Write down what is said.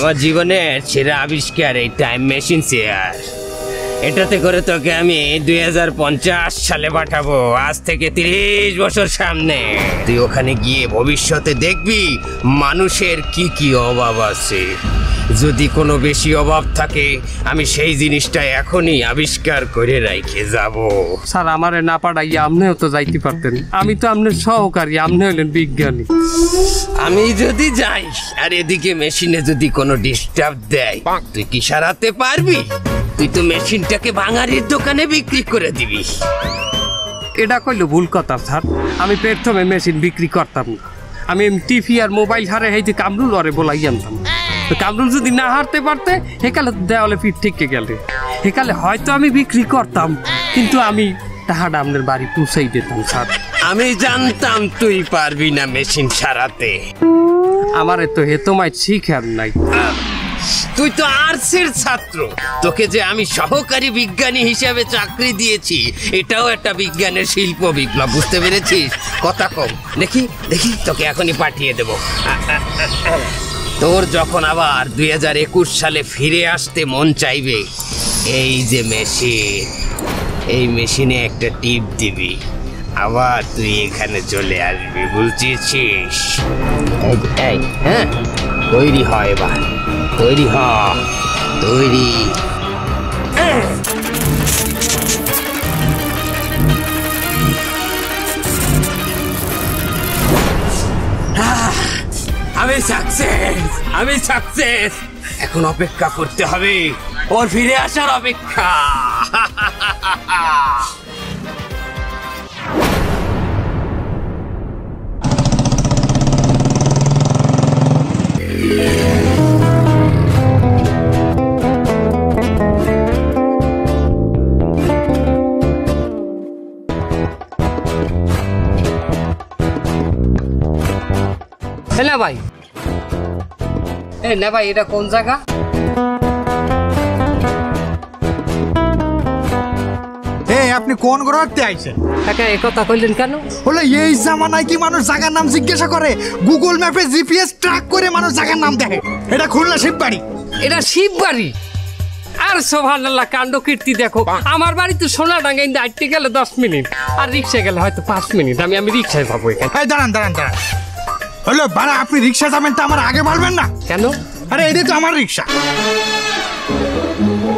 আমার জীবনের সেরা আবিষ্কার এই টাইম মেশিন চেয়ার। এটাতে করে তোকে আমি 2050 সালে পাঠাবো, আজ থেকে 30 বছর সামনে। তুই ওখানে গিয়ে ভবিষ্যতে দেখবি মানুষের কি কি অভাব আছে। যদি কোনো বেশি অভাব থাকে আমি সেই জিনিসটা এখনই আবিষ্কার করে রাইখে যাব। স্যার আমারে না পাঠাইয়া আপনিও তো যাইতে পারতেন, আমি তো আপনার সহকারী, আপনি হলেন বিজ্ঞানী। আমি যদি যাই আর এদিকে মেশিনে যদি কোনো ডিস্টার্ব দেয় তুই কি সারাতে পারবি? তুই তো মেশিনটাকে ভাঙারির দোকানে বিক্রি করে দিবি। এটা কইলো ভুল কথা স্যার, আমি প্রথমে মেশিন বিক্রি করতাম না, আমি টিভি আর মোবাইল হারে এই যে কামরুল ওরে বলাই আনতাম। তো কামরুল যদি না হারতে পারতে হেকালে দেওয়ালে পিঠ থেকে গেলে হেকালে হয়তো আমি বিক্রি করতাম, কিন্তু আমি টাকাটা আপনার বাড়ি পৌঁছাই দিতাম স্যার। আমি জানতাম তুই পারবি না মেশিন সারাতে। আমারে তো হেতমায় শিখার নাই। তুই তো আর্টসের ছাত্র, তোকে যে আমি সহকারী বিজ্ঞানী হিসেবে চাকরি দিয়েছি এটাও একটা বিজ্ঞানের শিল্প বিপ্লব, বুঝতে পেরেছিস? কথা কম, দেখি দেখি তোকে এখনই পাঠিয়ে দেব। তোর যখন আবার 2021 সালে ফিরে আসতে মন চাইবে, এই যে মেশিন, এই মেশিনে একটা টিপ দিবি, আবার তুই এখানে চলে আসবি, বুঝছিস? এই হ্যাঁ, তৈরি হয় এবার, তৈরি হ, তৈরি। আমি সাকসেস, আমি সাকসেস। এখন অপেক্ষা করতে হবে ওর ফিরে আসার অপেক্ষা। না ভাই, না ভাই, এটা কোন জায়গা? আপনি কোন গ্রহতে আইছেন? এই কথা কইলেন কেন? বলে এই জামানায় কি মানুষ জায়গার নাম জিজ্ঞাসা করে? গুগল ম্যাপে জিপিএস ট্র্যাক করে মানুষ জায়গার নাম দেখে। এটা খুলনা শিববাড়ি। এটা শিববাড়ি? আর সুবহানাল্লাহ, কাণ্ড কীর্তি দেখো। আমার বাড়ি তো সোনাডাঙ্গায় হাঁটতে গেলে 10 মিনিট, আর রিক্সায় গেলে হয়তো 5 মিনিট। আমি রিক্সায় পাবো এখানে। দাঁড়ান দাঁড়ান দাঁড়ান, হলো বাড়া, আপনি রিক্সা যাবেন তো আমার আগে বলবেন না কেন? আরে এটা তো আমার রিক্সা।